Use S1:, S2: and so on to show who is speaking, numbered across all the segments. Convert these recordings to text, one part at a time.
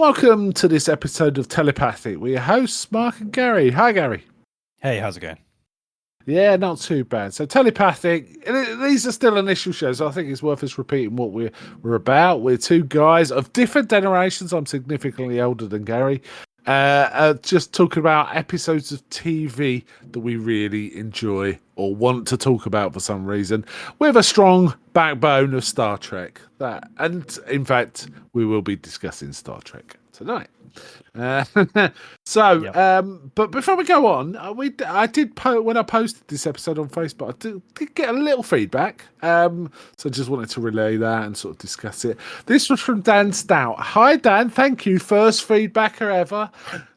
S1: Welcome to this episode of Tellypathic. We're your hosts, Mark and Gary. Hi, Gary.
S2: Hey, how's it going?
S1: Yeah, not too bad. So, Tellypathic, these are still initial shows. So I think it's worth us repeating what we're about. We're two guys of different generations. I'm significantly older than Gary. Just talking about episodes of TV that we really enjoy or want to talk about for some reason, with a strong backbone of Star Trek. And in fact, we will be discussing Star Trek tonight. But before we go on, I did when I posted this episode on Facebook, I did get a little feedback. So I just wanted to relay that and sort of discuss it. This was from Dan Stout. Hi Dan, thank you. First feedbacker ever.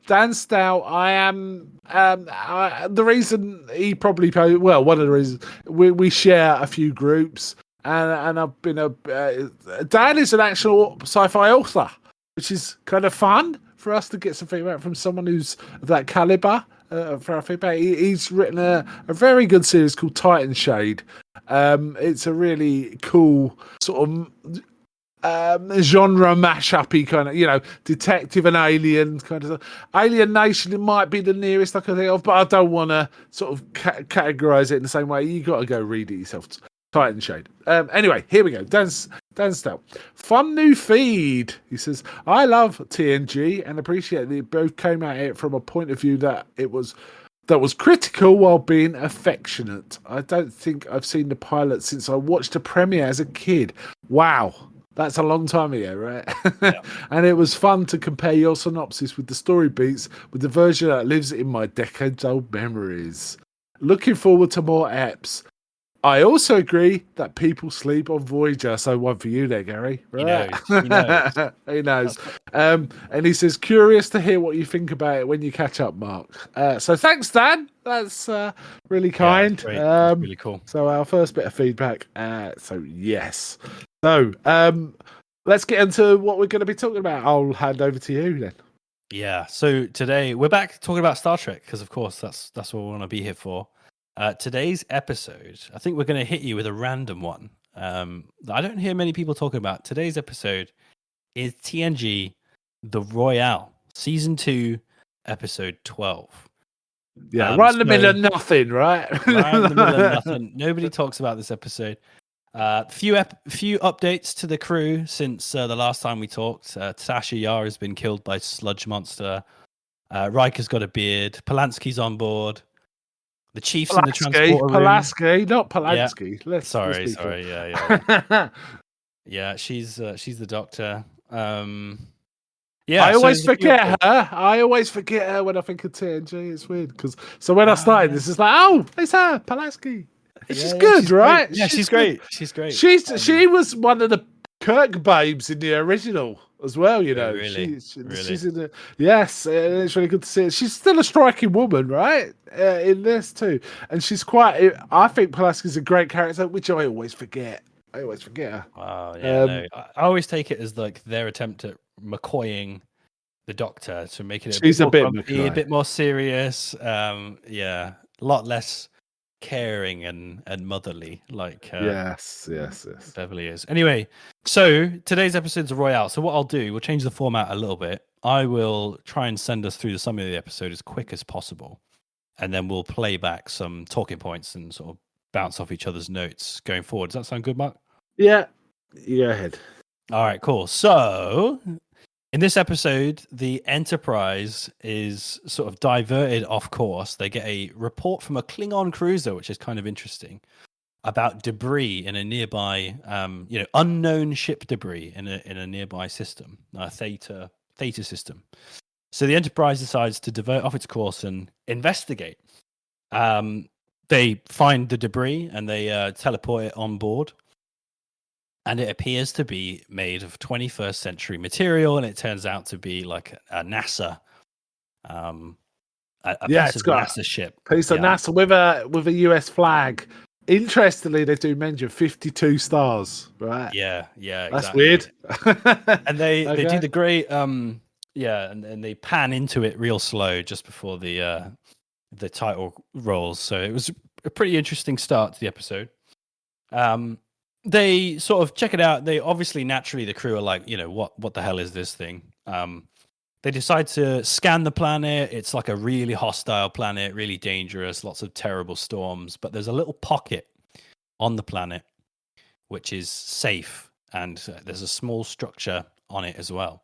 S1: Dan Stout, I am the reason he probably one of the reasons we share a few groups, and I've been Dan is an actual sci-fi author, which is kind of fun for us to get some feedback from someone who's of that caliber. For our feedback, he's written a very good series called Titan Shade. It's a really cool sort of genre mashup-y kind of, detective and alien kind of stuff. Alien Nation, it might be the nearest I can think of, but I don't want to sort of categorize it in the same way. You got to go read it yourself. Titan Shade. Anyway, here we go. Dan Stout. Fun new feed. He says, I love TNG and appreciate that it both came at it from a point of view that was critical while being affectionate. I don't think I've seen the pilot since I watched the premiere as a kid. Wow. That's a long time ago, right? Yeah. And it was fun to compare your synopsis with the story beats with the version that lives in my decades-old memories. Looking forward to more eps. I also agree that people sleep on Voyager. So one for you there, Gary. Right?
S2: He knows.
S1: He knows. And he says, curious to hear what you think about it when you catch up, Mark. So thanks, Dan. That's really kind.
S2: Yeah, that's really cool.
S1: So our first bit of feedback. So yes. So let's get into what we're going to be talking about. I'll hand over to you then.
S2: Yeah. So today we're back talking about Star Trek because, of course, that's what we want to be here for. Today's episode, I think we're going to hit you with a random one. I don't hear many people talking about. Today's episode is TNG The Royale, Season 2, Episode 12.
S1: Yeah, right in the middle of nothing, right?
S2: Right in the middle of nothing. Nobody talks about this episode. Few updates to the crew since the last time we talked. Tasha Yar has been killed by Sludge Monster. Riker's got a beard. Polanski's on board. The Chief's in the transporter room.
S1: Pulaski, not Polanski.
S2: Yeah. Sorry. Yeah. Yeah, she's the Doctor. Yeah,
S1: I always forget her. I always forget her when I think of TNG. It's weird because when I started this, it's like, oh, it's her, Pulaski. She's good, right?
S2: Great. Yeah, she's great. She's great.
S1: She was one of the Kirk babes in the original as well.
S2: Really?
S1: She's in the it's really good to see her. She's still a striking woman, right? In this too, and she's quite. I think Pulaski's a great character, which I always forget. Her.
S2: Oh yeah, no. I always take it as like their attempt at McCoying the Doctor to make it a bit more serious. A lot less caring and motherly, like
S1: yes
S2: Beverly is. Anyway, so today's episode's a Royale. So what I'll do, we'll change the format a little bit. I will try and send us through the summary of the episode as quick as possible, and then we'll play back some talking points and sort of bounce off each other's notes going forward. Does that sound good, Mark?
S1: Yeah, go ahead.
S2: All right, cool. So in this episode, the Enterprise is sort of diverted off course. They get a report from a Klingon cruiser, which is kind of interesting, about debris in a nearby, unknown ship debris in a nearby system, a Theta system. So the Enterprise decides to divert off its course and investigate. They find the debris and they teleport it on board. And it appears to be made of 21st century material, and it turns out to be like a NASA,
S1: it's got
S2: NASA ship.
S1: Piece of NASA with a US flag. Interestingly, they do mention 52 stars, right?
S2: Yeah,
S1: that's
S2: exactly.
S1: weird.
S2: And they do the great, and they pan into it real slow just before the title rolls. So it was a pretty interesting start to the episode. They sort of check it out. They obviously, naturally, the crew are like, what the hell is this thing? They decide to scan the planet. It's like a really hostile planet, really dangerous, lots of terrible storms. But there's a little pocket on the planet which is safe, and there's a small structure on it as well.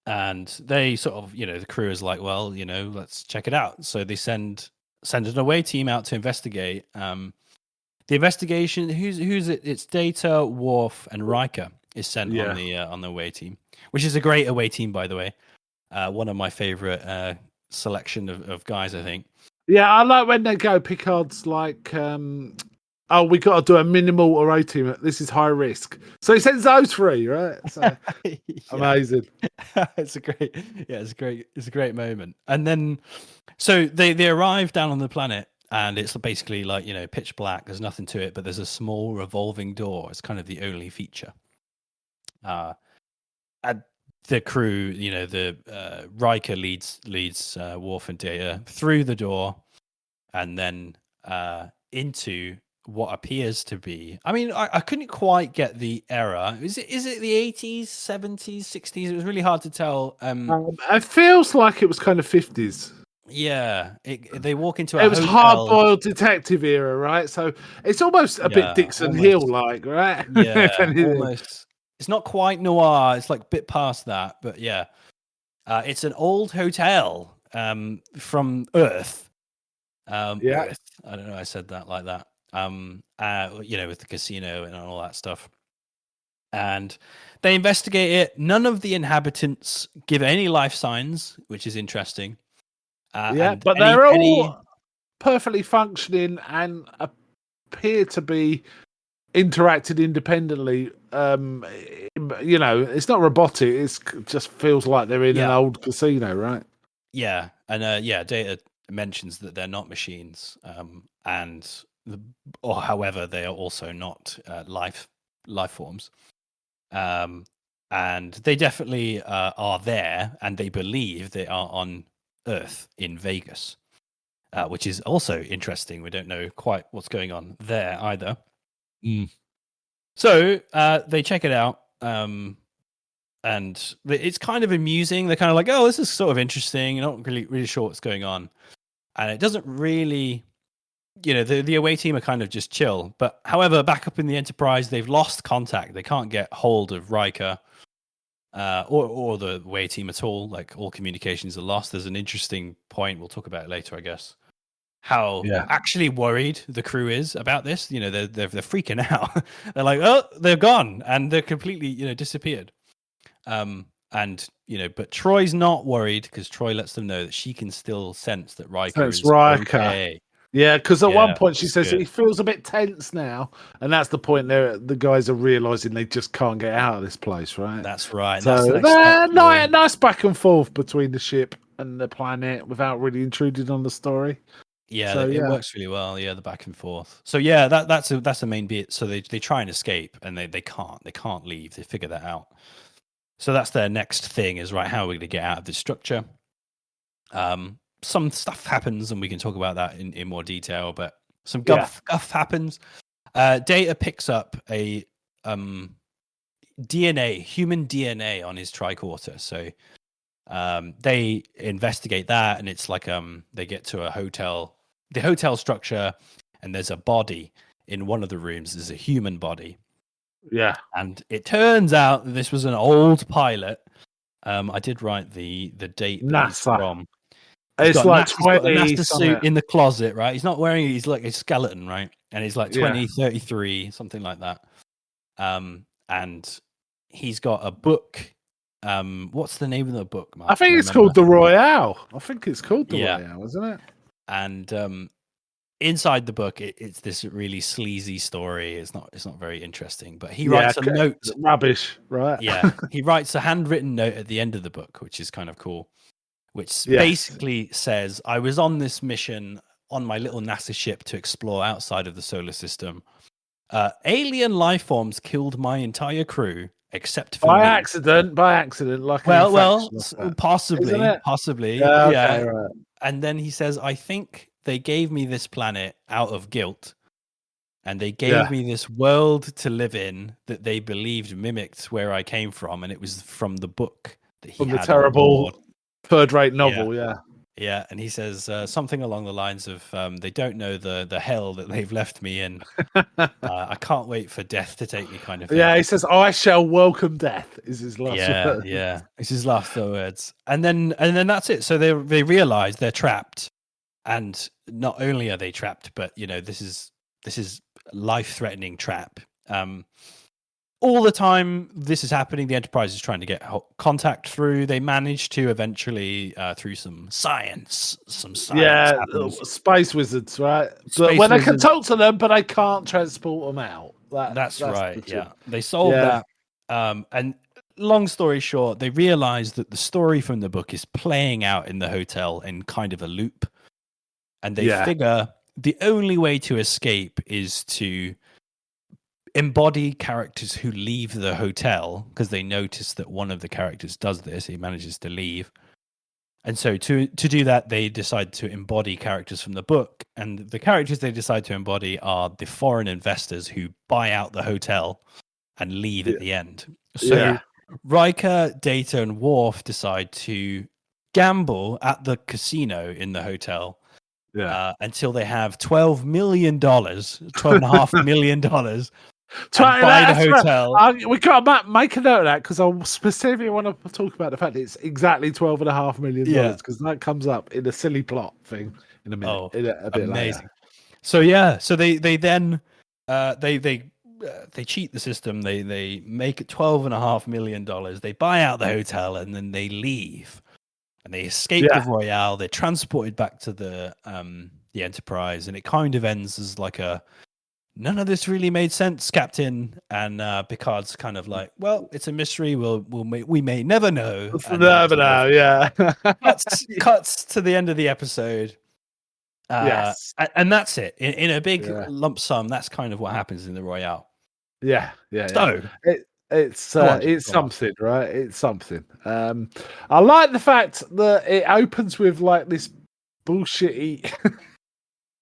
S2: And they sort of, the crew is like, well, let's check it out. So they send an away team out to investigate. The investigation, who's it? It's Data, Worf, and Riker is sent on the away team, which is a great away team, by the way. One of my favorite selection of guys, I think.
S1: Yeah, I like when they go. Picard's like, oh, we got to do a minimal array team. This is high risk. So he sends those three, right? So amazing.
S2: It's a great moment. And then, so they arrive down on the planet, and it's basically like, pitch black. There's nothing to it, but there's a small revolving door. It's kind of the only feature. And the crew, the Riker leads Worf and Data through the door, and then into what appears to be, I mean, I couldn't quite get the era. Is it the 80s, 70s, 60s? It was really hard to tell.
S1: It feels like it was kind of 50s.
S2: Yeah, they walk into
S1: it was
S2: hotel.
S1: hard-boiled detective era, right? So it's almost a bit Dixon Hill like, right?
S2: Yeah, almost. It's not quite noir. It's like a bit past that, but yeah. It's an old hotel from Earth. Earth. I don't know. I said that like that. With the casino and all that stuff. And they investigate it. None of the inhabitants give any life signs, which is interesting.
S1: But they're all perfectly functioning and appear to be interacted independently. It's not robotic. It just feels like they're in an old casino, right?
S2: Yeah, and Data mentions that they're not machines, however, they are also not life forms. And they definitely are there, and they believe they are on Earth in Vegas, which is also interesting. We don't know quite what's going on there either. So they check it out, and it's kind of amusing. They're kind of like, oh, this is sort of interesting. You're not really sure what's going on. And it doesn't really, the away team are kind of just chill. But however, back up in the Enterprise, they've lost contact. They can't get hold of Riker or the away team at all. Like, all communications are lost. There's an interesting point. We'll talk about it later, I guess. How actually worried the crew is about this. They're freaking out. They're like, oh, they're gone, and they're completely, disappeared. But Troy's not worried, because Troy lets them know that she can still sense that Riker is okay.
S1: Yeah, because at one point she says he feels a bit tense now, and that's the point there. The guys are realizing they just can't get out of this place, right?
S2: That's right.
S1: So nice back and forth between the ship and the planet without really intruding on the story.
S2: Yeah, it works really well. Yeah, the back and forth. So yeah, that's the main bit. So they try and escape, and they can't leave. They figure that out. So that's their next thing, is right, how are we going to get out of this structure? Some stuff happens, and we can talk about that in more detail, but some guff happens. Data picks up a human DNA on his tricorder. So they investigate that, and it's like they get to the hotel structure, and there's a body in one of the rooms. There's a human body.
S1: Yeah.
S2: And it turns out that this was an old pilot. I did write the date that he's from.
S1: It's like
S2: he's got a NASA suit in the closet, right? He's not wearing, he's like a skeleton, right? And he's like 2033, something like that. And he's got a book. What's the name of the book, Mark?
S1: I think it's called The Royale. Royale, isn't it?
S2: And inside the book, it's this really sleazy story. It's not very interesting, but he writes a note.
S1: Rubbish, right?
S2: Yeah, he writes a handwritten note at the end of the book, which is kind of cool, which basically says, I was on this mission on my little NASA ship to explore outside of the solar system. Alien life forms killed my entire crew except for
S1: by
S2: me.
S1: accident, like
S2: possibly.
S1: Yeah, okay, right.
S2: And then he says, I think they gave me this planet out of guilt, and they gave me this world to live in that they believed mimicked where I came from, and it was from the book that he
S1: From the
S2: had on board.
S1: terrible third-rate
S2: Yeah.
S1: novel, yeah.
S2: Yeah, and he says something along the lines of, "They don't know the hell that they've left me in. I can't wait for death to take me," kind of thing.
S1: Yeah, he says, "I shall welcome death," is his last
S2: Yeah,
S1: word.
S2: yeah. It's his last words, and then that's it. So they realize they're trapped, and not only are they trapped, but this is life-threatening trap. All the time this is happening, the Enterprise is trying to get contact through. They manage to eventually, through some science
S1: Yeah,
S2: happens.
S1: space wizards, right?
S2: Space
S1: When they can
S2: wizards.
S1: talk to them, but they can't transport them out.
S2: That's right.
S1: the
S2: Yeah,
S1: thing.
S2: they solve
S1: Yeah,
S2: that. And long story short, they realize that the story from the book is playing out in the hotel in kind of a loop, and they
S1: yeah,
S2: figure the only way to escape is to embody characters who leave the hotel, because they notice that one of the characters does this. He manages to leave. And so to do that, they decide to embody characters from the book. And the characters they decide to embody are the foreign investors who buy out the hotel and leave at the end. So
S1: yeah,
S2: Riker, Data, and Worf decide to gamble at the casino in the hotel until they have $12 million, $12.5 million, and buy the hotel.
S1: We got to make a note of that because I specifically want to talk about the fact that it's exactly $12.5 million because that comes up in a silly plot thing in a minute.
S2: Oh,
S1: a bit
S2: amazing!
S1: Later.
S2: So they then they cheat the system. They make $12.5 million. They buy out the hotel and then they leave and they escape the Royale. They're transported back to the Enterprise, and it kind of ends as like a none of this really made sense, Captain. And Picard's kind of like, well, it's a mystery. We may never know.
S1: Never know. Yeah.
S2: Cuts to the end of the episode.
S1: Yes.
S2: And that's it. In a big lump sum, that's kind of what happens in the Royale.
S1: Yeah.
S2: So
S1: it's something, right? It's something. I like the fact that it opens with like this bullshitty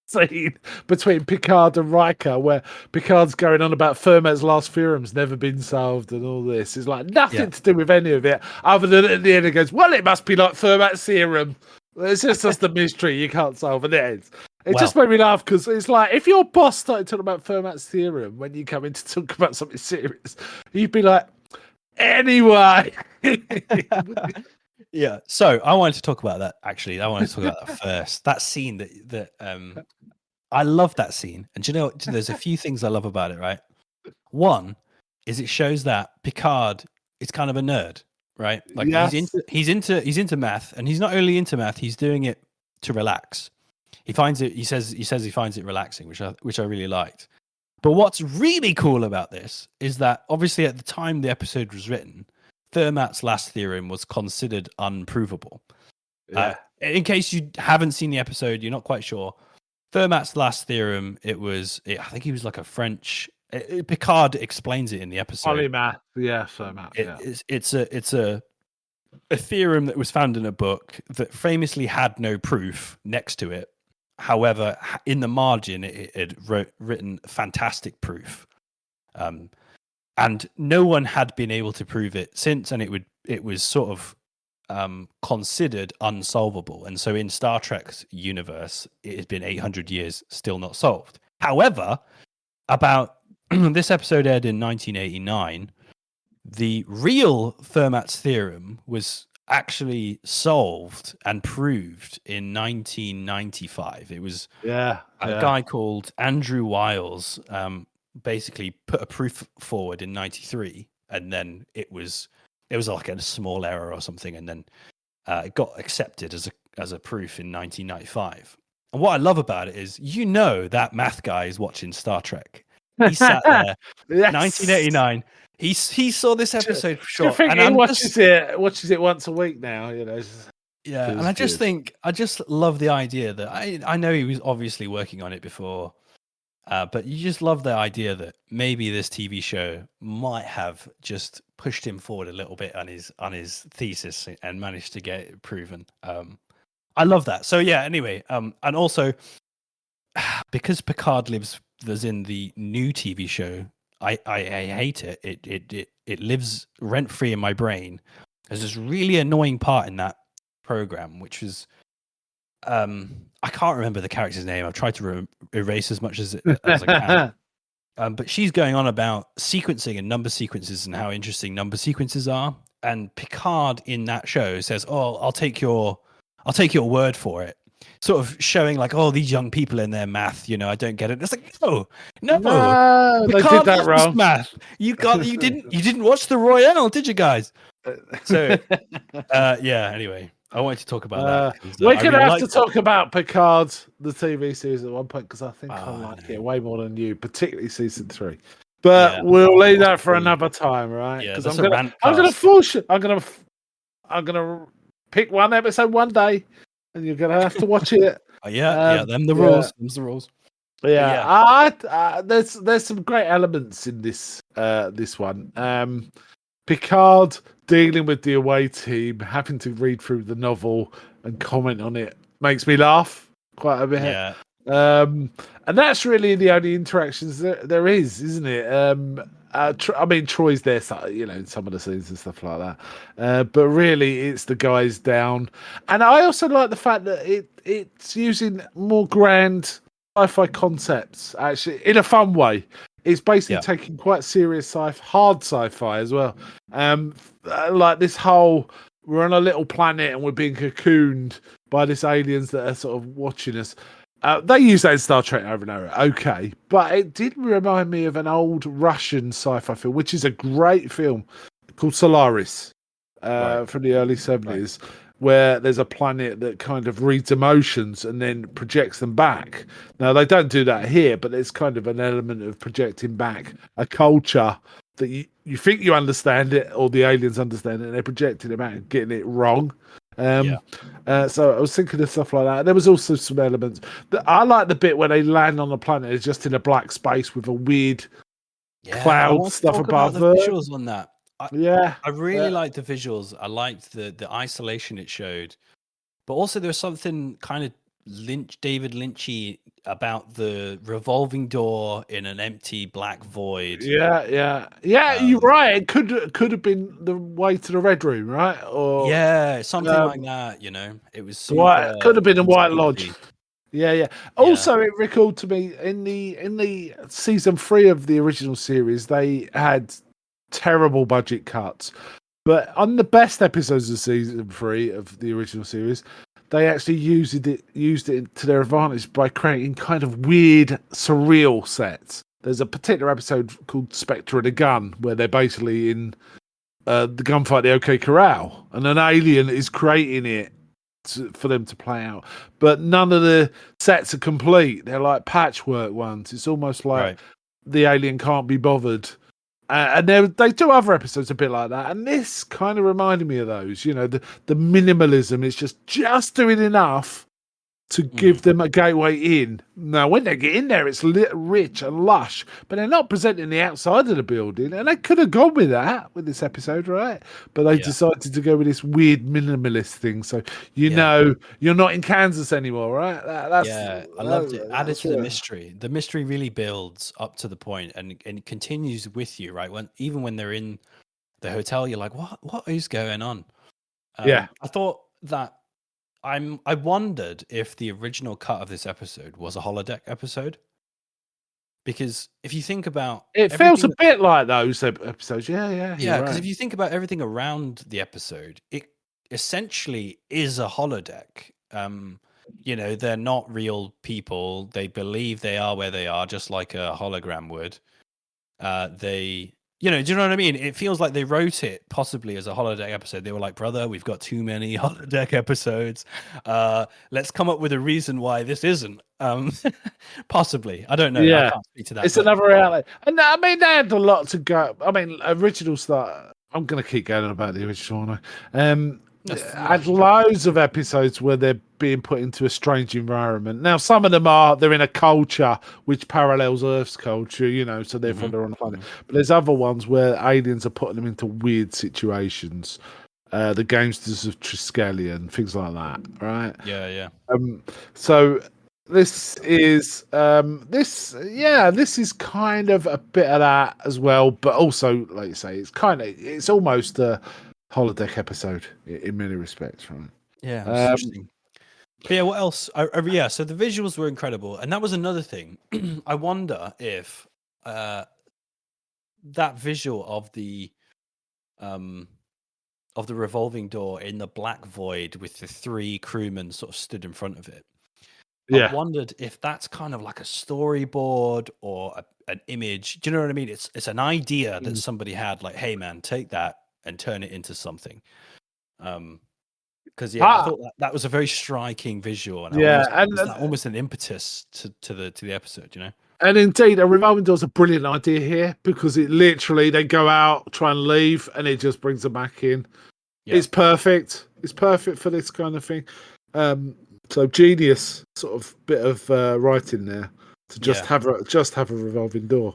S1: scene between Picard and Riker, where Picard's going on about Fermat's last theorem's never been solved and all this. It's like nothing to do with any of it, other than at the end it goes, well, it must be like Fermat's theorem. It's just a mystery you can't solve, and it just made me laugh because it's like if your boss started talking about Fermat's theorem when you come in to talk about something serious, you'd be like, anyway.
S2: Yeah. So I wanted to talk about that. Actually, I wanted to talk about that first. That scene that I love that scene, and do you know, there's a few things I love about it. Right. One is it shows that Picard is kind of a nerd. Right. Like he's into math, and he's not only into math, he's doing it to relax. He finds it. He says he finds it relaxing, which I really liked. But what's really cool about this is that obviously at the time the episode was written, Fermat's last theorem was considered unprovable. In case you haven't seen the episode, you're not quite sure. Fermat's last theorem, I think he was like a French. Picard explains it in the episode.
S1: Polymath, Fermat.
S2: It's a theorem that was found in a book that famously had no proof next to it. However, in the margin, it had written fantastic proof. And no one had been able to prove it since, and it was sort of considered unsolvable. And so in Star Trek's universe, it has been 800 years still not solved. However, about this episode aired in 1989, the real Fermat's theorem was actually solved and proved in 1995. It was a guy called Andrew Wiles basically put a proof forward in 93, and then it was like a small error or something, and then it got accepted as a proof in 1995. And what I love about it is, that math guy is watching Star Trek. He sat there, 1989. He saw this episode for sure.
S1: And he watches it once a week now,
S2: Yeah, and I just love the idea that I know he was obviously working on it before, but you just love the idea that maybe this TV show might have just pushed him forward a little bit on his thesis and managed to get it proven. I love that. So yeah, anyway, and also because Picard lives in the new TV show, I hate it. It lives rent free in my brain, there's this really annoying part in that program, which is I can't remember the character's name. I've tried to erase as much as I can. But she's going on about sequencing and number sequences and how interesting number sequences are. And Picard in that show says, "Oh, I'll take your word for it." Sort of showing like, "Oh, these young people in their math, I don't get it." It's like, no,
S1: they did that wrong.
S2: Math. You didn't watch the Royale, did you guys? So, yeah. Anyway, I wanted to talk about that.
S1: We're going to have to talk about Picard, the TV series, at one point, because I think I like it way more than you, particularly season 3. But we'll leave that for another time, right?
S2: Yeah,
S1: because I'm going to force you. I'm going to pick one episode one day, and you're going to have to watch it.
S2: Them the rules. Them's the rules.
S1: Yeah. There's some great elements in this one. Picard dealing with the away team, having to read through the novel and comment on it makes me laugh quite a bit.
S2: Yeah.
S1: And that's really the only interactions there is, isn't it? Troy's there, in some of the scenes and stuff like that. But really, it's the guys down. And I also like the fact that it's using more grand sci-fi concepts, actually, in a fun way. It's basically taking quite serious hard sci-fi as well. Like this whole, we're on a little planet and we're being cocooned by these aliens that are sort of watching us. They use that in Star Trek over and over. Okay. But it did remind me of an old Russian sci-fi film, which is a great film called Solaris from the early 70s, where there's a planet that kind of reads emotions and then projects them back. Now, they don't do that here, but there's kind of an element of projecting back a culture that you think you understand it, or the aliens understand it, and they're projecting it back and getting it wrong. So I was thinking of stuff like that. There was also some elements that I like the bit where they land on the planet. It's just in a black space with a weird cloud stuff above
S2: the visuals on that. I really liked the visuals. I liked the isolation it showed, but also there was something kind of David Lynchy about the revolving door in an empty black void.
S1: Yeah. You're right. It could have been the way to the Red Room, right? Or
S2: something like that. It was
S1: could have been a White Lodge. Yeah. Also, it recalled to me in the season 3 of the original series, they had terrible budget cuts, but on the best episodes of season 3 of the original series, they actually used it to their advantage by creating kind of weird, surreal sets. There's a particular episode called Spectre and a Gun, where they're basically in the gunfight, the OK Corral, and an alien is creating it for them to play out. But none of the sets are complete. They're like patchwork ones. It's almost like the alien can't be bothered. And they do other episodes a bit like that, and this kind of reminded me of those. The minimalism is just doing enough to give them a gateway in. Now, when they get in there, it's rich and lush, but they're not presenting the outside of the building, and they could have gone with that with this episode, right? But they decided to go with this weird minimalist thing, so you're not in Kansas anymore, right?
S2: I loved it. Added to the mystery. The mystery really builds up to the point, and it continues with you, right? Even when they're in the hotel, you're like, what is going on? I thought that I wondered if the original cut of this episode was a holodeck episode, because if you think about
S1: it, feels a bit like those episodes. Yeah.
S2: Because if you think about everything around the episode, it essentially is a holodeck. They're not real people. They believe they are where they are, just like a hologram would. Do you know what I mean? It feels like they wrote it possibly as a holodeck episode. They were like, brother, we've got too many holodeck episodes. Let's come up with a reason why this isn't. Possibly. I don't know. I can't speak to that.
S1: It's another outlet. And they had a lot to go. Original start. I'm going to keep going about the original one. Had loads of episodes where they're being put into a strange environment. Now, some of them they're in a culture which parallels Earth's culture, so therefore they're on a planet. But there's other ones where aliens are putting them into weird situations. The Gamesters of Triskelion, things like that, right?
S2: Yeah.
S1: So this is this is kind of a bit of that as well, but also, like you say, it's almost a holodeck episode in many respects, right?
S2: Yeah, it's interesting. But yeah, what else? Yeah, so the visuals were incredible, and that was another thing. I wonder if that visual um of the revolving door in the black void with the three crewmen sort of stood in front of it. I
S1: Yeah.
S2: wondered if that's kind of like a storyboard or an image. Do you know what I mean? It's an idea that somebody had, like, hey man, take that and turn it into something. Because I thought that was a very striking visual, and was that almost an impetus to the episode, you know?
S1: And indeed, a revolving door's a brilliant idea here because it literally they go out, try and leave, and it just brings them back in. Yeah. It's perfect. It's perfect for this kind of thing. So genius sort of bit of writing there to just have a revolving door.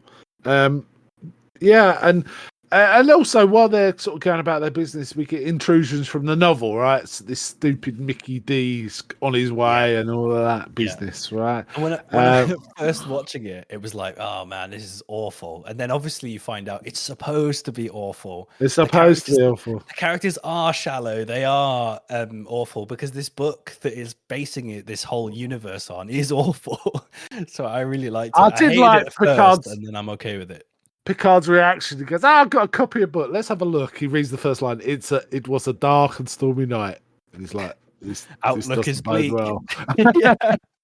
S1: And also while they're sort of going about their business, we get intrusions from the novel, right? It's this stupid Mickey D's on his way and all of that business, right?
S2: And when I first watching it, it was like, oh man, this is awful. And then obviously you find out it's supposed to be awful.
S1: It's supposed to be awful.
S2: The characters are shallow. They are awful because this book that is basing this whole universe on is awful. So I really liked it. I hated it at first, and then I'm okay with it.
S1: Picard's reaction, he goes, I've got a copy of a book. Let's have a look. He reads the first line. It was a dark and stormy night. And he's like, this
S2: outlook is bleak.
S1: Well.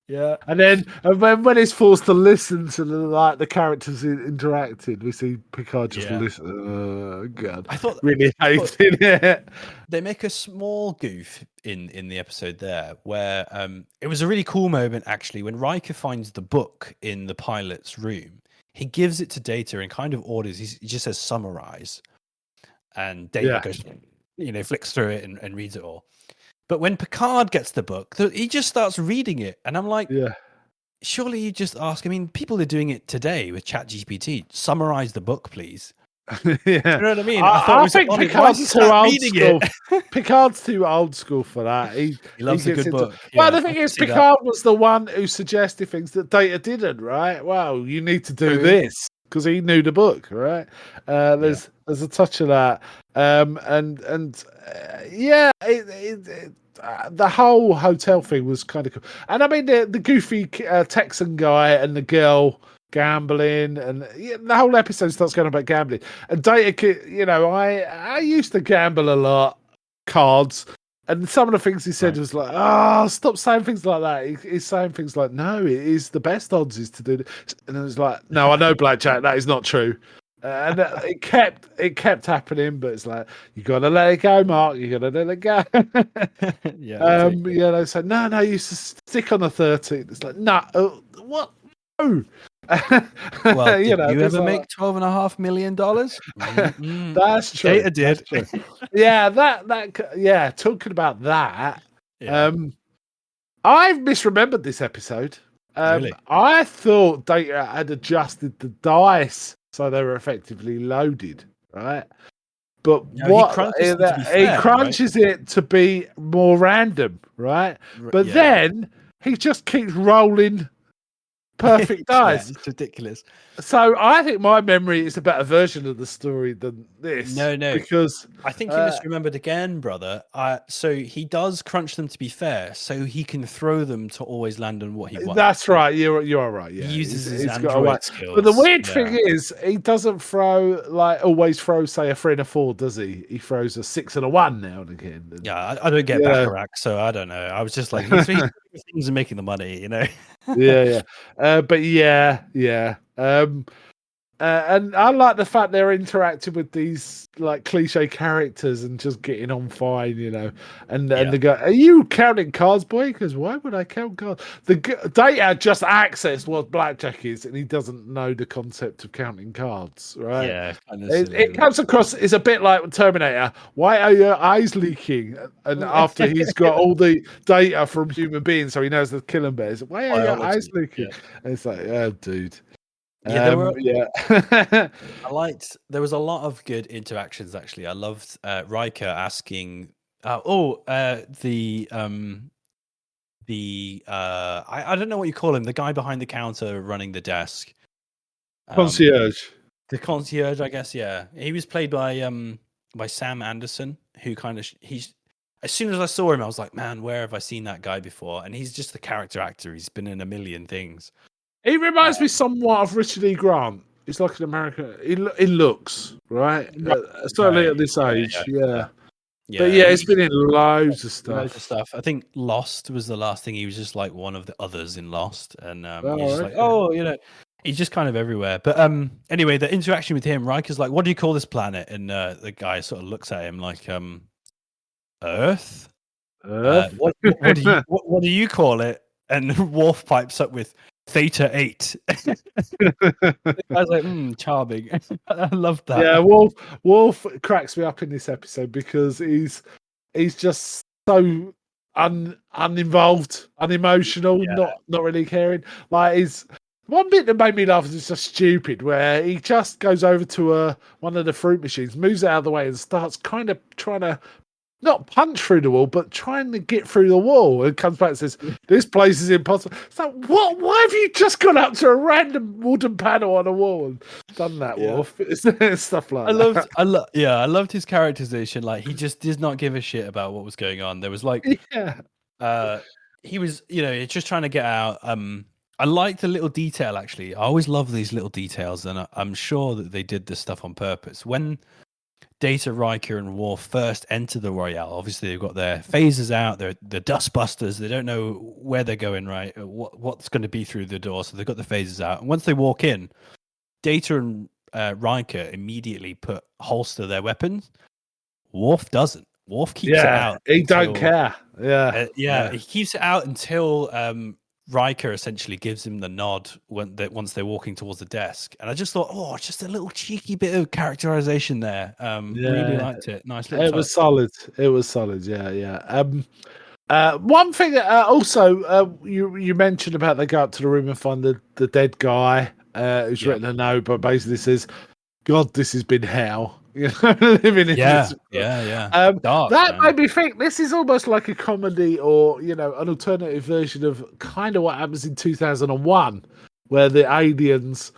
S2: Yeah.
S1: And then when he's forced to listen to the characters interacting, we see Picard just listen. Oh God. I thought really hating it.
S2: They make a small goof in the episode there where it was a really cool moment actually when Riker finds the book in the pilot's room. He gives it to Data and kind of orders. He just says summarize, and Data goes, flicks through it and reads it all. But when Picard gets the book, he just starts reading it, and I'm like, surely you just ask. I mean, people are doing it today with ChatGPT. Summarize the book, please.
S1: You know
S2: what I mean?
S1: I think Picard's too old school. Picard's too old school for that. He
S2: loves a good book.
S1: Well, the thing is, Picard was the one who suggested things that Data didn't, right? Well, you need to do this because he knew the book, right? There's a touch of that, the whole hotel thing was kind of cool. And I mean, the goofy Texan guy and the girl gambling, and the whole episode starts going about gambling. And Data, I used to gamble a lot, cards, and some of the things he said was like, stop saying things like that. He's saying things like, no, it is the best odds is to do this. And it was like, no, I know, Blackjack, that is not true. And it kept happening, but it's like, you gotta let it go, Mark. You gotta let it go. They said, no, you stick on the 13. It's like, no, what? No.
S2: Well, did you ever make $12.5 million?
S1: That's true.
S2: Data did.
S1: That's true. That talking about that. I've misremembered this episode.
S2: Really?
S1: I thought Data had adjusted the dice so they were effectively loaded, right? But he crunches it to be more random, right? But then he just keeps rolling perfect dice.
S2: It's ridiculous.
S1: So I think my memory is a better version of the story than this.
S2: No,
S1: because
S2: I think you misremembered again, brother. So he does crunch them to be fair, so he can throw them to always land on what he wants.
S1: That's right. You are right. Yeah,
S2: he uses his android skills.
S1: But the weird thing is, he doesn't throw always throw say a 3 and a 4, does he? He throws a 6 and a 1 now and again. And,
S2: I don't get Baccarat, so I don't know. I was just like, things are making the money,
S1: But and I like the fact they're interacting with these like cliche characters and just getting on fine, And they go, "Are you counting cards, boy?" Because why would I count cards? The Data just accessed what blackjack is, and he doesn't know the concept of counting cards, right?
S2: Yeah,
S1: it comes across. It's a bit like Terminator. Why are your eyes leaking? And after he's got all the data from human beings, so he knows the killing bears. Why are your eyes leaking? Yeah. And it's like, oh, dude.
S2: There was a lot of good interactions actually. I loved Riker asking I don't know what you call him, the guy behind the counter running the desk.
S1: Concierge.
S2: The concierge, I guess, yeah. He was played by by Sam Anderson, who kind of he's. As soon as I saw him, I was like, man, where have I seen that guy before? And he's just a character actor. He's been in a million things.
S1: He reminds me somewhat of Richard E. Grant. He's like an American. He looks right, certainly
S2: Right.
S1: at this
S2: Yeah,
S1: age. Yeah.
S2: yeah.
S1: But yeah, it's been in loads of
S2: Loads of
S1: stuff.
S2: stuff. I think Lost was the last thing. He was just like one of the others in Lost, and he's
S1: Oh,
S2: just like,
S1: okay.
S2: oh, he's just kind of everywhere. But anyway, the interaction with him, Riker's like, what do you call this planet? And the guy sort of looks at him like, Earth.
S1: Earth.
S2: What do you call it? And Worf pipes up with Theta 8. I was like, charming. I love that.
S1: Yeah, Wolf cracks me up in this episode because he's just so uninvolved, unemotional, not really caring. Like he's one bit that made me laugh is just stupid, where he just goes over to one of the fruit machines, moves it out of the way, and starts kind of trying to not punch through the wall, but trying to get through the wall, and comes back and says, "This place is impossible." It's like, what? Why have you just gone up to a random wooden panel on a wall and done that, Wolf? Stuff like that.
S2: I loved his characterization. Like he just did not give a shit about what was going on. There was like, he was, just trying to get out. I liked the little detail actually. I always love these little details, and I'm sure that they did this stuff on purpose. When Data, Riker, and Worf first enter the Royale, obviously they've got their phasers out. They're the dust busters. They don't know where they're going, right? What's going to be through the door. So they've got the phasers out. And once they walk in, Data and Riker immediately holster their weapons. Worf doesn't. Worf keeps it out.
S1: He don't care.
S2: He keeps it out until Riker essentially gives him the nod once they're walking towards the desk. And I just thought, just a little cheeky bit of characterization there. Really liked it. Nice little touch.
S1: It was solid. Yeah. One thing also you mentioned about they go up to the room and find the dead guy who's written a note, but basically says, "God, this has been hell." Living in this.
S2: Dark,
S1: that made me think this is almost like a comedy, or an alternative version of kind of what happens in 2001, where the aliens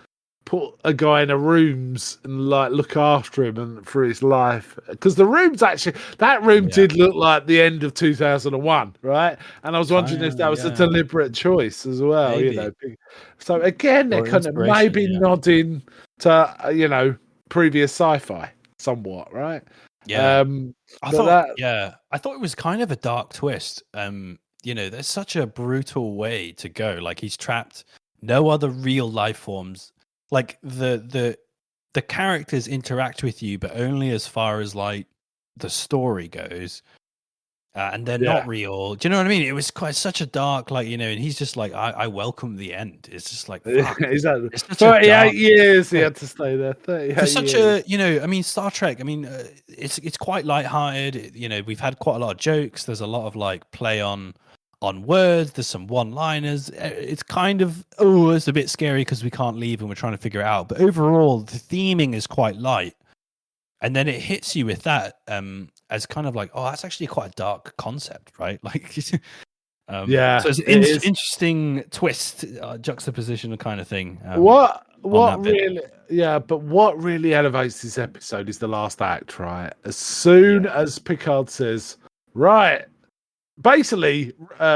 S1: put a guy in a rooms and like look after him and through his life, because the rooms that room did look like the end of 2001, right? And I was wondering if that was a deliberate choice as well.
S2: Maybe.
S1: So again, they're kind of maybe nodding to previous sci-fi somewhat, right?
S2: I thought it was kind of a dark twist. There's such a brutal way to go. Like he's trapped, no other real life forms. Like the characters interact with you, but only as far as like the story goes. And they're not real. Do you know what I mean? It was such a dark, and he's just like, I welcome the end. It's just like, fuck.
S1: Exactly. 38 years he had to stay there. 38
S2: for such years. Star Trek. It's quite lighthearted. We've had quite a lot of jokes. There's a lot of like play on words. There's some one-liners. It's kind of it's a bit scary because we can't leave and we're trying to figure it out. But overall, the theming is quite light. And then it hits you with that as kind of like, that's actually quite a dark concept, right? Like, so it's an interesting twist, juxtaposition kind of thing.
S1: What really elevates this episode is the last act, right? As soon as Picard says, right, basically,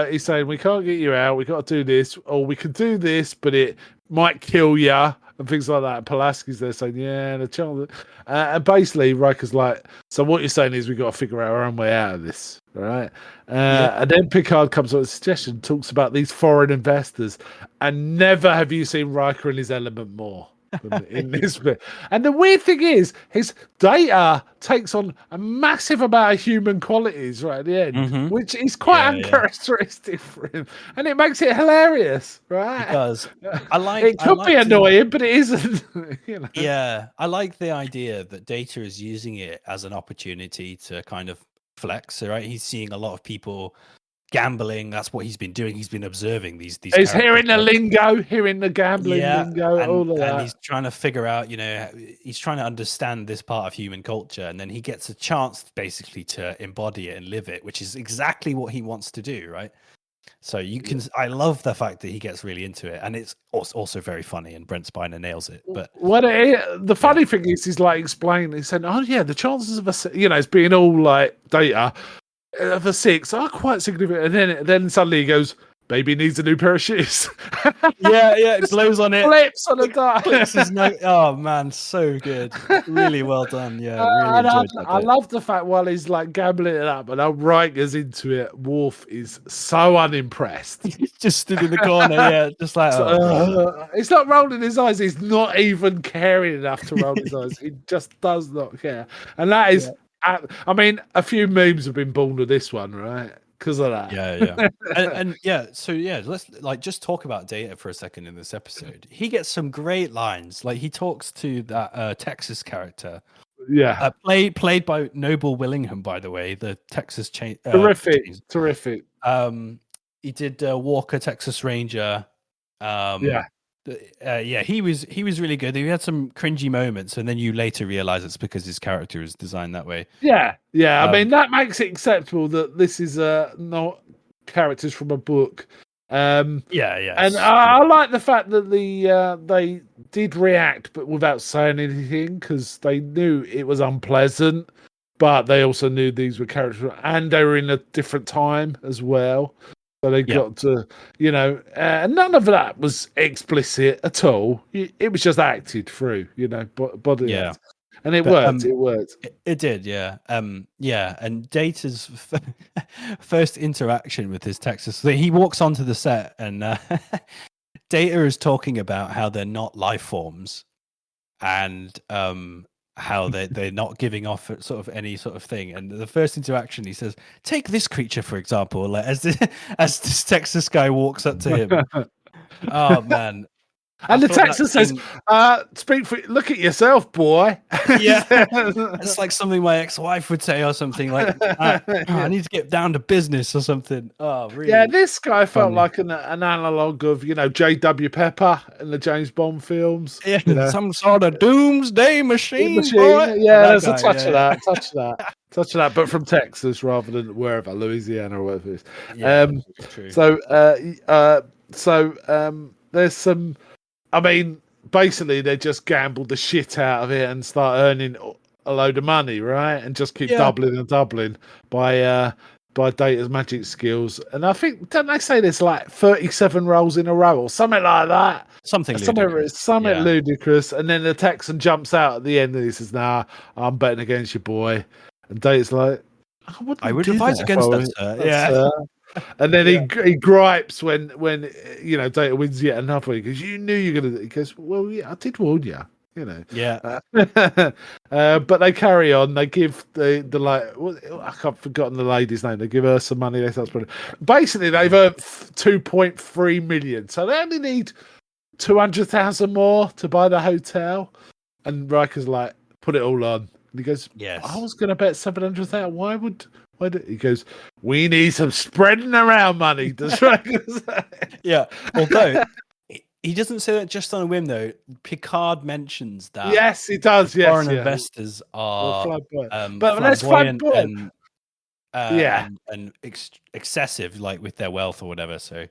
S1: he's saying, we can't get you out, we got to do this, or we can do this, but it might kill you. And things like that. And Pulaski's there saying, the chance. And basically, Riker's like, so what you're saying is we've got to figure out our own way out of this, right? And then Picard comes up with a suggestion, talks about these foreign investors, and never have you seen Riker in his element more than in this bit. And the weird thing is, his Data takes on a massive amount of human qualities right at the end, which is quite uncharacteristic for him, and it makes it hilarious, right?
S2: It does.
S1: It could be annoying, but it isn't.
S2: Yeah, I like the idea that Data is using it as an opportunity to kind of flex. Right, he's seeing a lot of people gambling. That's what he's been doing. He's been observing these.
S1: He's hearing the lingo, hearing the gambling lingo, all of that.
S2: And he's trying to figure out, he's trying to understand this part of human culture, and then he gets a chance basically to embody it and live it, which is exactly what he wants to do, right? So you can. I love the fact that he gets really into it, and it's also very funny. And Brent Spiner nails it. But
S1: The funny thing is, he's like explaining. He said, "Oh yeah, the chances of it's being all like data of a 6 are quite significant." And then suddenly he goes, "Baby needs a new pair of shoes."
S2: yeah, it blows on it.
S1: Flips on a dime.
S2: Clicks his note. Oh man, so good. Really well done. Yeah, really enjoyed that.
S1: I love the fact while he's like gambling it up and old Riker's into it, Worf is so unimpressed.
S2: He just stood in the corner, yeah, just like
S1: he's not rolling his eyes. He's not even caring enough to roll his eyes. He just does not care, and that is. Yeah. I mean, a few memes have been born of this one, right? Because of that.
S2: Yeah. and so let's like just talk about Data for a second in this episode. He gets some great lines. Like he talks to that Texas character.
S1: Yeah.
S2: Played by Noble Willingham, by the way, the Texas
S1: terrific.
S2: He did Walker, Texas Ranger. He was really good. He had some cringy moments, and then you later realize it's because his character is designed that way.
S1: Yeah. I mean, that makes it acceptable that this is not characters from a book. And I like the fact that they did react, but without saying anything, because they knew it was unpleasant, but they also knew these were characters, and they were in a different time as well. So they got to, none of that was explicit at all. It was just acted through, body.
S2: Yeah.
S1: And it worked.
S2: It did, yeah. And Data's first interaction with his Texas, he walks onto the set and Data is talking about how they're not life forms and how they're not giving off sort of any sort of thing. And the first interaction, he says, "Take this creature, for example," like, as this Texas guy walks up to him. Oh, man.
S1: And the Texan says, look at yourself, boy.
S2: Yeah. It's like something my ex-wife would say or something like, I need to get down to business or something. Oh, really?
S1: Yeah, this guy felt like an analog of, J.W. Pepper in the James Bond films.
S2: Yeah, some sort of doomsday machine. Boy.
S1: Yeah, there's a touch of that, but from Texas rather than wherever, Louisiana or whatever it is.
S2: Yeah, true.
S1: So there's some... I mean, basically, they just gamble the shit out of it and start earning a load of money, right? And just keep doubling and doubling by Data's magic skills. And I think, don't they say there's like 37 rolls in a row or something like that?
S2: Something
S1: ludicrous. And then the Texan jumps out at the end and he says, "Nah, I'm betting against you, boy." And Data's like,
S2: I would advise against that, sir. Yeah.
S1: And then he gripes when Data wins yet another. He goes, "You knew you were gonna." He goes, "Well, yeah, I did warn you."
S2: Yeah.
S1: But they carry on. They give the I can't forgotten the lady's name. They give her some money. They start spreading. Basically, they've earned 2.3 million, so they only need 200,000 more to buy the hotel. And Riker's like, "Put it all on." And he goes,
S2: "Yes,
S1: I was going to bet 700,000. Why did he goes, "We need some spreading around money." Does Riker say?
S2: Yeah. Although he doesn't say that just on a whim, though. Picard mentions that.
S1: Yes, he does. Yes,
S2: foreign investors are
S1: flamboyant
S2: and excessive, like with their wealth or whatever. So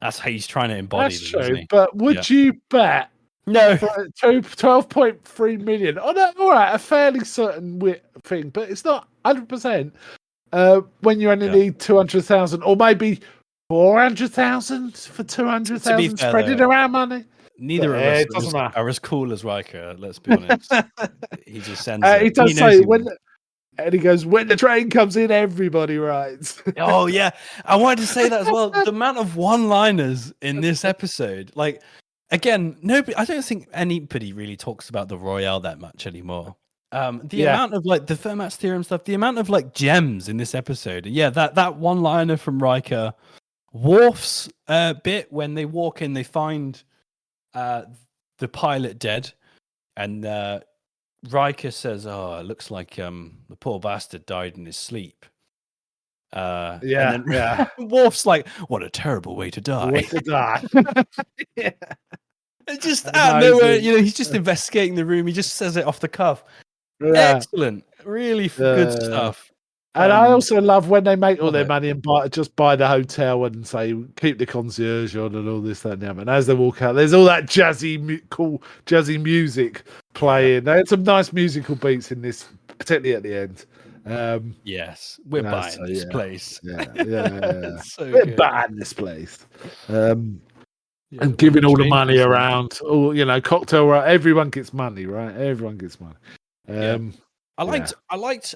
S2: that's how he's trying to embody.
S1: That's true. But would you bet?
S2: No,
S1: 12.3 million. Oh no, all right, a fairly certain thing, but it's not 100%. When you only need 200,000, or maybe 400,000 for 200,000 spreading around money.
S2: Neither of us are as cool as Riker. Let's be honest. He just sends.
S1: He does say and he goes, "When the train comes in, everybody rides."
S2: Oh yeah, I wanted to say that as well. The amount of one-liners in this episode, like. Again, I don't think anybody really talks about the Royale that much anymore. The amount of like the Fermat's theorem stuff, the amount of like gems in this episode. Yeah, that one-liner from Riker, Worf's bit when they walk in, they find the pilot dead, and Riker says, "Oh, it looks like the poor bastard died in his sleep." And then Worf's like, "What a terrible way to die."
S1: Yeah.
S2: Just out of nowhere, he's just investigating the room. He just says it off the cuff. Yeah. Excellent. Really good stuff.
S1: And I also love when they make all
S2: Love
S1: their
S2: it.
S1: money and just buy the hotel and say keep the concierge on and all this, that, and the other. And as they walk out, there's all that cool jazzy music playing. They had some nice musical beats in this, particularly at the end.
S2: Yes, we're buying this place.
S1: Yeah.
S2: It's so
S1: We're
S2: good.
S1: buying this place.
S2: Yeah,
S1: And
S2: when
S1: giving
S2: the
S1: all the
S2: train
S1: money
S2: comes in.
S1: around. All cocktail. Right, everyone gets money, right? Everyone gets money.
S2: Yeah. I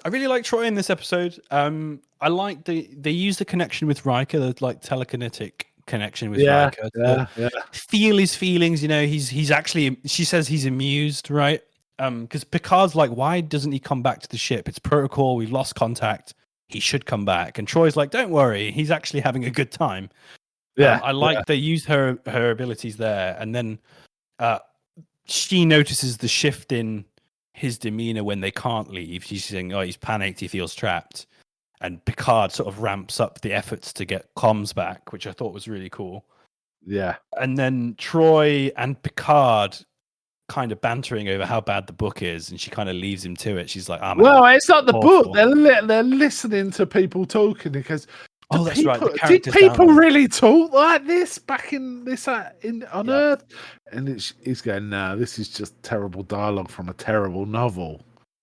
S2: really liked Troy in this episode. I liked they used the connection with Riker, the like telekinetic connection with Riker to feel his feelings. He's actually, she says he's amused, right? Because Picard's like, why doesn't he come back to the ship? It's protocol. We've lost contact. He should come back. And Troy's like, don't worry, he's actually having a good time. I like they used her abilities there, and then she notices the shift in his demeanor when they can't leave. She's saying, "Oh, he's panicked. He feels trapped," and Picard sort of ramps up the efforts to get comms back, which I thought was really cool.
S1: Yeah.
S2: And then Troy and Picard kind of bantering over how bad the book is, and she kind of leaves him to it. She's like,
S1: "Well, it's not the book.
S2: awful."
S1: They're listening to people talking because."
S2: That's right.
S1: Did people really talk like this back on Earth? And he's going, "No, this is just terrible dialogue from a terrible novel."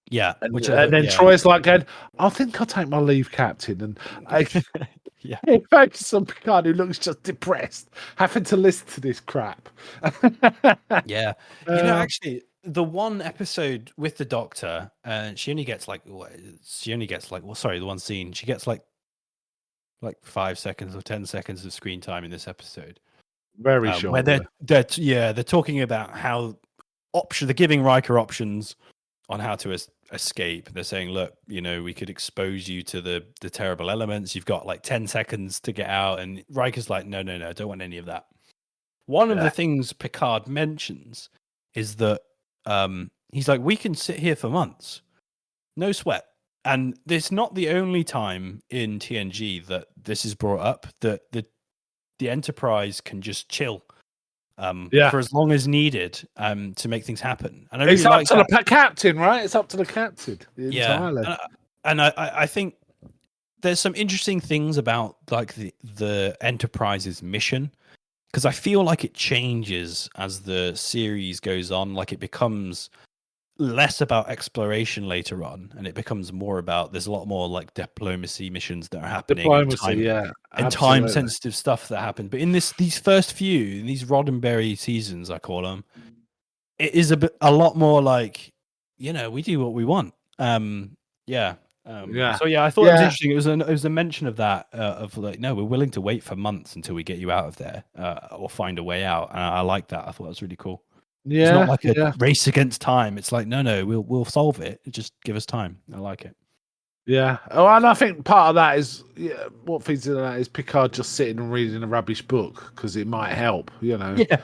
S2: Yeah,
S1: and then Troy's like, "Going, I think I'll take my leave, Captain." And he focuses on Picard, who looks just depressed, having to listen to this crap.
S2: Yeah, actually, the one episode with the Doctor, she only gets the one scene. She gets like 5 seconds or 10 seconds of screen time in this episode.
S1: Very short.
S2: Where they're talking about how they're giving Riker options on how to escape. They're saying, look, we could expose you to the terrible elements. You've got like 10 seconds to get out. And Riker's like, no, I don't want any of that. One of the things Picard mentions is that he's like, we can sit here for months. No sweat. And it's not the only time in TNG that this is brought up, that the Enterprise can just chill for as long as needed to make things happen. And
S1: it's up to the captain, right? It's up to the captain entirely.
S2: And I think there's some interesting things about like the Enterprise's mission, because I feel like it changes as the series goes on. Like it becomes less about exploration later on, and it becomes more about, there's a lot more like diplomacy missions that are happening, and time sensitive stuff that happen. But in these first few, these Roddenberry seasons, I call them, it is a lot more like, we do what we want. So I thought it was interesting. It was a mention of that, of like, no, we're willing to wait for months until we get you out of there, or find a way out. And I like that. I thought that was really cool. It's not like a race against time. It's like, no, we'll solve it. Just give us time. I like it.
S1: Yeah. Oh, and I think part of that is what feeds into that is Picard just sitting and reading a rubbish book because it might help.
S2: Yeah.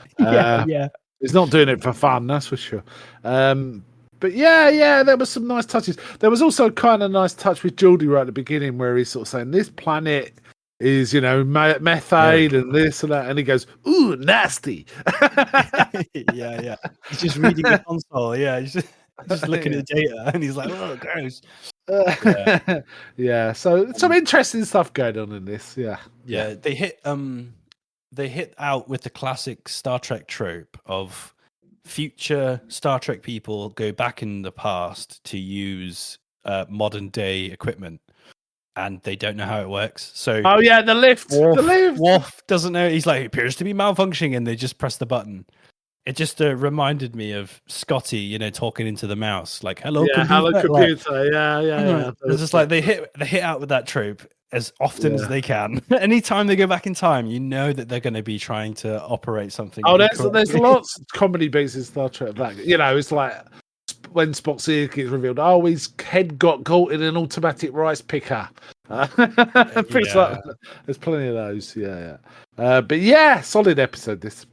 S1: He's not doing it for fun, that's for sure. But there was some nice touches. There was also kind of nice touch with Geordie right at the beginning where he's sort of saying this planet is, methane and this and that, and he goes, "Ooh, nasty."
S2: Yeah. He's just reading the console. Yeah, he's just looking at data, and he's like, "Oh, gross."
S1: So some interesting stuff going on in this.
S2: Yeah. They hit out with the classic Star Trek trope of future Star Trek people go back in the past to use modern day equipment, and they don't know how it works. So
S1: the lift.
S2: Worf doesn't know. He's like, it appears to be malfunctioning, and they just press the button. It just reminded me of Scotty, talking into the mouse, like, "Hello, computer."
S1: Hello, computer.
S2: It's just like they hit out with that trope as often as they can. Anytime they go back in time, that they're going to be trying to operate something.
S1: Oh, there's lots of comedy beats in Star Trek. It's like when Spock's ear gets revealed. Oh, his head got caught in an automatic rice picker. Things like that. There's plenty of those. But solid episode. This.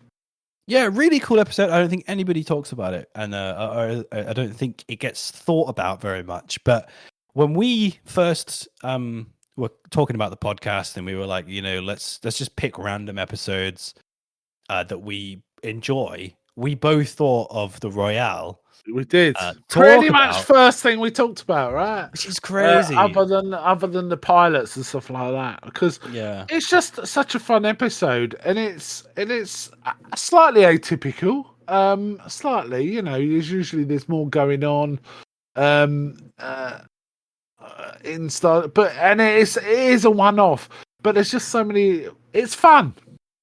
S2: Yeah, really cool episode. I don't think anybody talks about it, and I don't think it gets thought about very much. But when we first were talking about the podcast, and we were like, let's just pick random episodes that we enjoy, we both thought of the Royale
S1: We did.
S2: talk
S1: Pretty much
S2: about,
S1: first thing we talked about, right?
S2: which is crazy.
S1: Other than the pilots and stuff like that, because
S2: Yeah.
S1: it's just such a fun episode, and it's slightly atypical. Slightly, there's more going on. Um, uh, in style, and it is a one-off, but there's just so many. It's fun.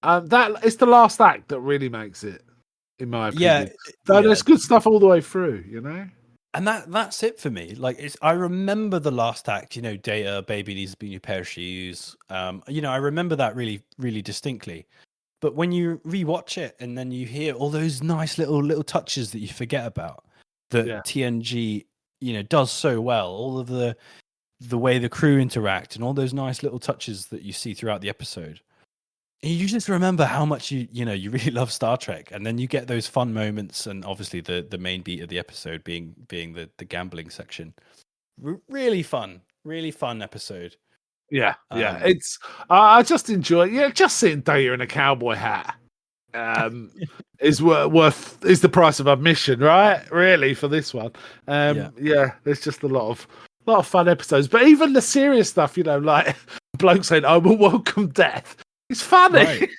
S1: That it's the last act that really makes it, in my
S2: Yeah.
S1: opinion. So
S2: Yeah.
S1: there's good stuff all the way through,
S2: And that's it for me. Like, I remember the last act, Data, baby needs to be a new pair of shoes. I remember that really, really distinctly. But when you rewatch it and then you hear all those nice little touches that you forget about, that
S1: Yeah.
S2: TNG, does so well, all of the way the crew interact and all those nice little touches that you see throughout the episode. And you just remember how much you really love Star Trek, and then you get those fun moments, and obviously the main beat of the episode being the gambling section. Really fun episode.
S1: Yeah. It's I just enjoy. Yeah, just seeing Data in a cowboy hat. Is worth is the price of admission, right? Really, for this one. Yeah, there's just a lot of fun episodes, but even the serious stuff, like bloke saying, "I will welcome death." It's funny.
S2: Right.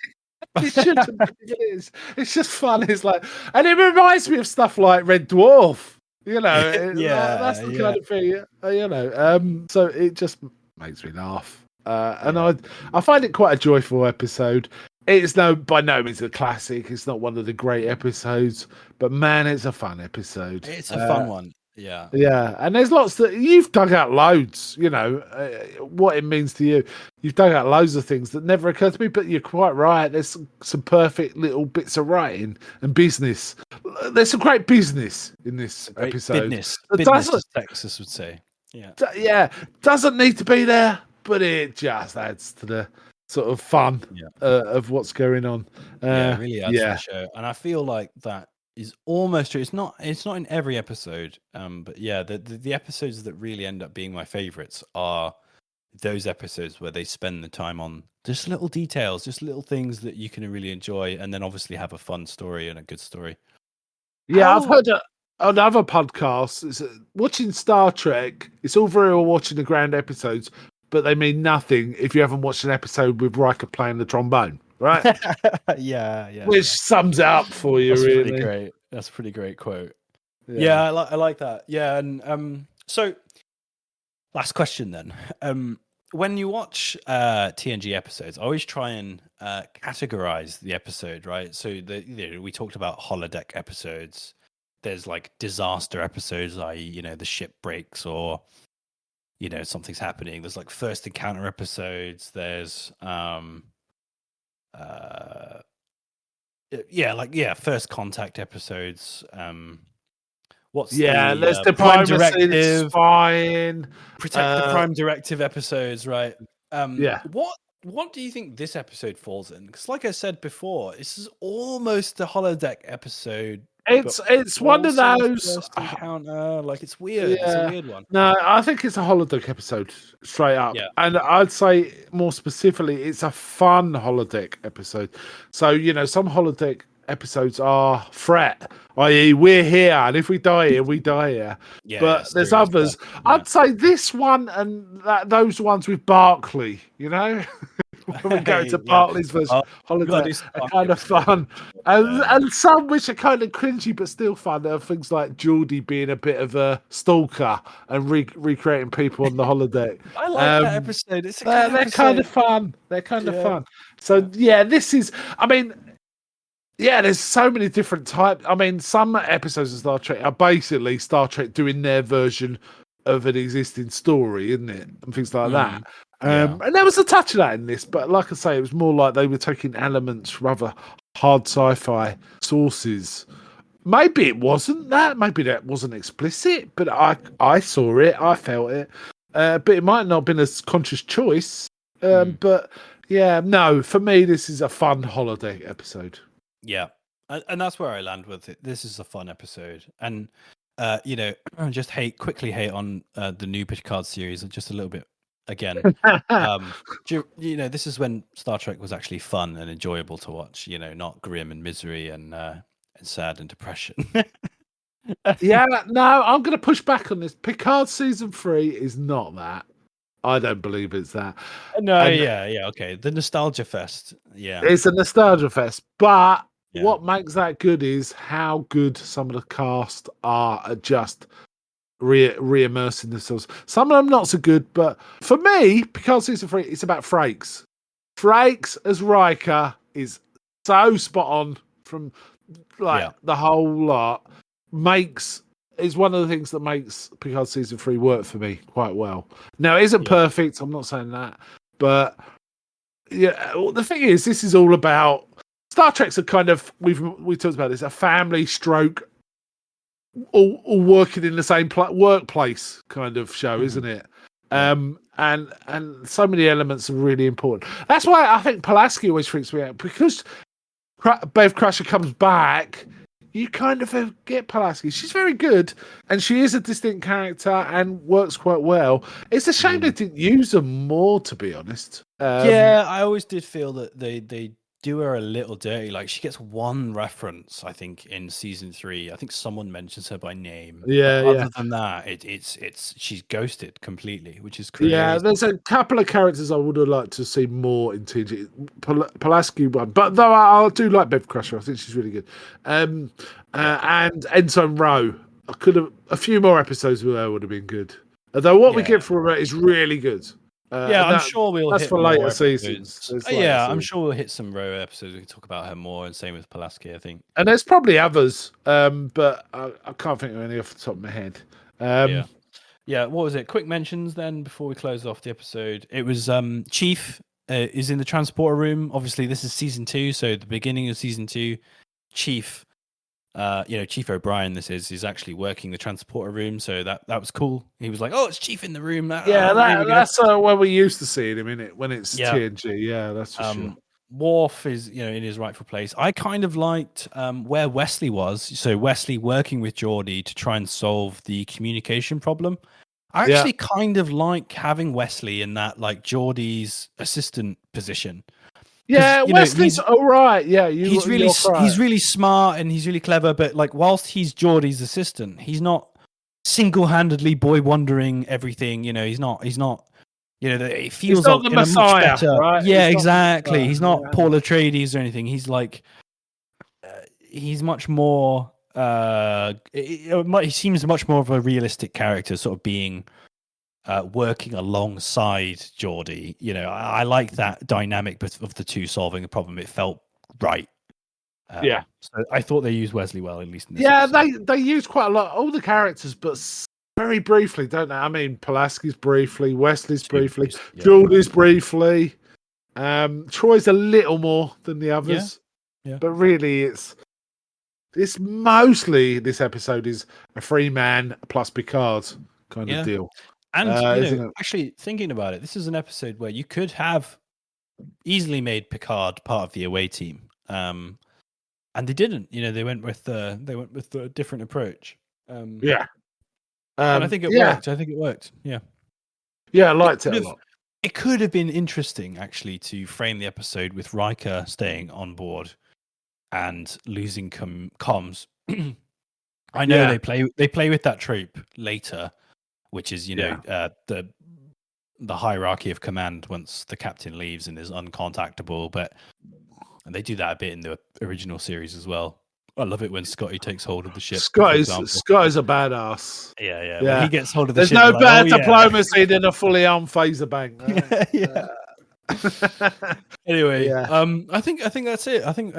S1: It shouldn't be. It is. It's just fun. It's like, and it reminds me of stuff like Red Dwarf. That's the kind of thing. So it just makes me laugh, and I find it quite a joyful episode. It's by no means a classic. It's not one of the great episodes, but man, it's a fun episode.
S2: It's a fun one. Yeah.
S1: Yeah, and there's lots that you've dug out loads, what it means to you. You've dug out loads of things that never occurred to me, but you're quite right. There's some perfect little bits of writing and business. There's some great business in this episode.
S2: Business, as Texas would say.
S1: Yeah. Doesn't need to be there, but it just adds to the sort of fun of what's going on.
S2: It really adds to the show. And I feel like that is almost true. It's not in every episode, but yeah, the episodes that really end up being my favorites are those episodes where they spend the time on just little details, just little things that you can really enjoy, and then obviously have a fun story and a good story.
S1: Yeah, I've heard on other podcasts, watching Star Trek, it's all very well watching the grand episodes, but they mean nothing if you haven't watched an episode with Riker playing the trombone. Right?
S2: yeah.
S1: Which sums it up for you,
S2: That's
S1: really.
S2: Pretty great. That's a pretty great quote. Yeah, I like that. Yeah, and so last question then. When you watch TNG episodes, I always try and categorize the episode, right? So we talked about holodeck episodes. There's like disaster episodes, i.e., the ship breaks or something's happening. There's like first encounter episodes. There's first contact episodes. There's
S1: the
S2: Prime
S1: Directive, spying,
S2: protect the Prime Directive episodes, right?
S1: Yeah.
S2: What do you think this episode falls in? Because, like I said before, this is almost a holodeck episode.
S1: It's one of those
S2: first encounter. Like, it's weird. Yeah. It's a weird one.
S1: No, I think it's a holodeck episode straight up. Yeah. And I'd say more specifically, it's a fun holodeck episode. So, some holodeck episodes are threat, i.e., we're here, and if we die here, we die here. Yeah, but there's others. Yeah. I'd say this one and those ones with Barclay, when we go to Barclay's version holiday are kind of fun, and some which are kind of cringy but still fun. There are things like Geordie being a bit of a stalker and recreating people on the holiday.
S2: I like that episode. It's
S1: they're kind of fun. They're kind of fun. So this is. I mean. Yeah, there's so many different types. I mean, some episodes of Star Trek are basically Star Trek doing their version of an existing story, isn't it? And things like that. And there was a touch of that in this, but like I say, it was more like they were taking elements from other hard sci-fi sources. Maybe it wasn't that. Maybe that wasn't explicit, but I saw it. I felt it. But it might not have been a conscious choice. But yeah, no, for me, this is a fun holiday episode.
S2: Yeah, and that's where I land with it. This is a fun episode, and just quickly hate on the new Picard series just a little bit again. This is when Star Trek was actually fun and enjoyable to watch. Not grim and misery and sad and depression.
S1: Yeah, no, I'm going to push back on this. Picard season 3 is not that. I don't believe it's that.
S2: No,
S1: And
S2: yeah, okay. The nostalgia fest. Yeah.
S1: it's a nostalgia fest. But
S2: Yeah.
S1: what makes that good is how good some of the cast are at just re-immersing themselves. Some of them not so good, but for me, Picard season 3, it's about Frakes. Frakes as Riker is so spot on from like
S2: Yeah.
S1: the whole lot. Is one of the things that makes Picard season 3 work for me quite well. Now, it isn't
S2: Yeah.
S1: perfect. I'm not saying that, but yeah. Well, the thing is, this is all about Star Trek's a kind of we talked about this, a family stroke, all working in the same workplace kind of show, isn't it?
S2: Yeah.
S1: And so many elements are really important. That's why I think Pulaski always freaks me out, because Bev Crusher comes back. You kind of forget Pulaski. She's very good, and she is a distinct character and works quite well. It's a shame they didn't use her more, to be honest.
S2: Yeah, I always did feel that they do her a little dirty. Like she gets one reference, I think, in season 3. I think someone mentions her by name, but
S1: Yeah.
S2: other than that, it's she's ghosted completely, which is
S1: Yeah,
S2: crazy.
S1: there's a couple of characters I would have liked to see more in TNG. Pulaski one, but though I do like Bev Crusher, I think she's really good. And Ensign Rowe, I could have a few more episodes with her would have been good. Although what we
S2: Yeah.
S1: get from her is really good.
S2: Yeah,
S1: And
S2: I'm sure we'll
S1: that's
S2: hit
S1: for
S2: more
S1: later
S2: episodes.
S1: seasons. It's later
S2: Yeah, I'm
S1: seasons.
S2: sure we'll hit some Row episodes. We can talk about her more, and same with Pulaski, I think.
S1: And there's probably others, but I can't think of any off the top of my head.
S2: Yeah. Yeah, what was it? Quick mentions then before we close off the episode. It was Chief is in the transporter room. Obviously, this is season 2, so the beginning of season 2, Chief, Chief O'Brien, this is actually working the transporter room, so that was cool. He was like, "Oh, it's Chief in the room." Really good.
S1: That's when we used to see him in it when it's
S2: Yeah.
S1: TNG. Yeah, that's for sure.
S2: Worf is, in his rightful place. I kind of liked where Wesley was. So Wesley working with Geordie to try and solve the communication problem. I actually kind of like having Wesley in that, like, Geordie's assistant position.
S1: Yeah, Wesley's all right. Yeah,
S2: he's really smart and he's really clever. But like, whilst he's Geordie's assistant, he's not single-handedly boy wondering everything. He's not. It feels
S1: he's not the
S2: in a much
S1: Messiah,
S2: better.
S1: right?
S2: Yeah,
S1: He's
S2: exactly. He's not Paul Atreides or anything. He's like, he's much more. He seems much more of a realistic character, sort of being working alongside Geordie. I like that dynamic of the two solving the problem. It felt right. So I thought they used Wesley well, at least in this episode.
S1: they use quite a lot, all the characters, but very briefly, don't they? I mean, Pulaski's briefly, Wesley's briefly, Geordie's briefly. Troy's a little more than the others, but really, it's mostly this episode is a free man plus Picard kind of deal.
S2: And actually thinking about it, this is an episode where you could have easily made Picard part of the away team, and they didn't. They went with the different approach. And I think it worked. Yeah.
S1: Yeah, I liked it a lot.
S2: It could have been interesting, actually, to frame the episode with Riker staying on board and losing comms. I know they play with that trope later, which is the hierarchy of command once the captain leaves and is uncontactable. And they do that a bit in the original series as well. I love it when Scotty takes hold of the ship.
S1: Scotty's a badass.
S2: Yeah. When he gets hold of the
S1: There's
S2: ship.
S1: There's no better diplomacy than a fully armed phaser bank.
S2: Right? Anyway, I think that's it. I think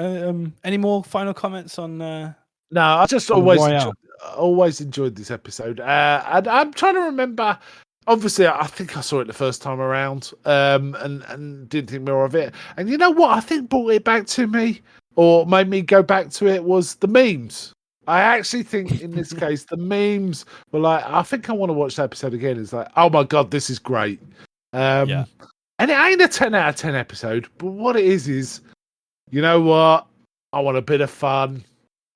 S2: any more final comments on?
S1: No, I just always enjoyed this episode. And I'm trying to remember. Obviously, I think I saw it the first time around, and didn't think more of it. And you know what? I think brought it back to me, or made me go back to it, was the memes. I actually think in this case, the memes were like, I think I want to watch the episode again. It's like, oh my God, this is great. And it ain't a 10 out of 10 episode, but what it is, you know what? I want a bit of fun.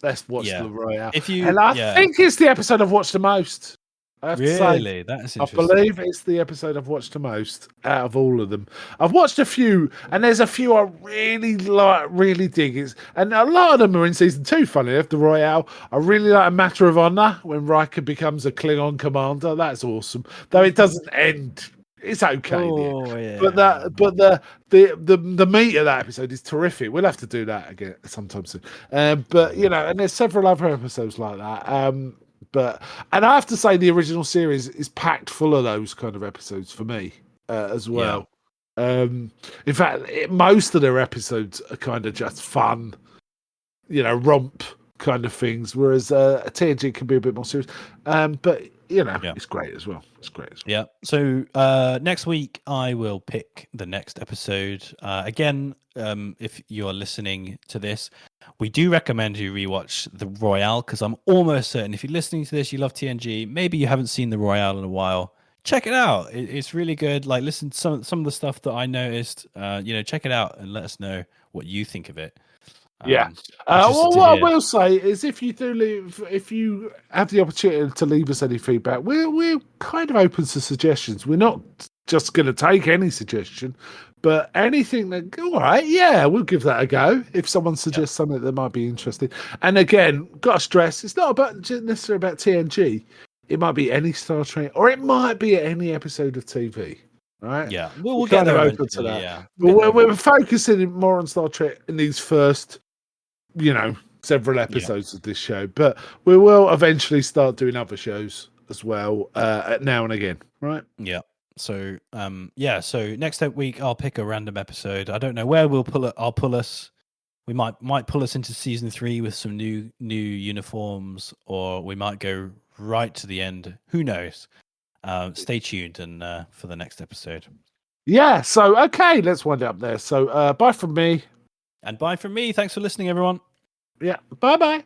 S1: Let's watch the Royale. I think it's the episode I've watched the most. I have to say,
S2: Really? That's
S1: I
S2: interesting.
S1: believe it's the episode I've watched the most out of all of them. I've watched a few, and there's a few I really like, really dig. And a lot of them are in season 2, funny enough, The Royale. I really like A Matter of Honor, when Riker becomes a Klingon commander. That's awesome. Though it doesn't end. It's okay there.
S2: Oh yeah.
S1: But the meat of that episode is terrific. We'll have to do that again sometime soon. But and there's several other episodes like that. And I have to say, the original series is packed full of those kind of episodes for me as well. In fact, most of their episodes are kind of just fun, romp kind of things, whereas TNG can be a bit more serious. But it's great as well.
S2: Yeah. So next week I will pick the next episode. Again, if you're listening to this, we do recommend you rewatch The Royale, because I'm almost certain if you're listening to this, you love TNG, maybe you haven't seen The Royale in a while. Check it out. It's really good. Like, listen to some of the stuff that I noticed. Check it out and let us know what you think of it.
S1: Well, what I will say is, if you have the opportunity to leave us any feedback, we're kind of open to suggestions. We're not just going to take any suggestion, but anything that, all right, yeah, we'll give that a go. If someone suggests something that might be interesting, and again, got to stress, it's not necessarily about TNG. It might be any Star Trek, or it might be any episode of TV. Right?
S2: Yeah, we'll get there open to that.
S1: Yeah, but we're focusing more on Star Trek in these first, several episodes of this show, but we will eventually start doing other shows as well, now and again, right?
S2: Yeah. So so next week I'll pick a random episode. I don't know where we'll pull it. I'll pull us. We might pull us into season 3 with some new uniforms, or we might go right to the end. Who knows? Stay tuned and for the next episode.
S1: Yeah. So okay, let's wind it up there. So bye from me.
S2: And bye from me. Thanks for listening, everyone.
S1: Yeah. Bye-bye.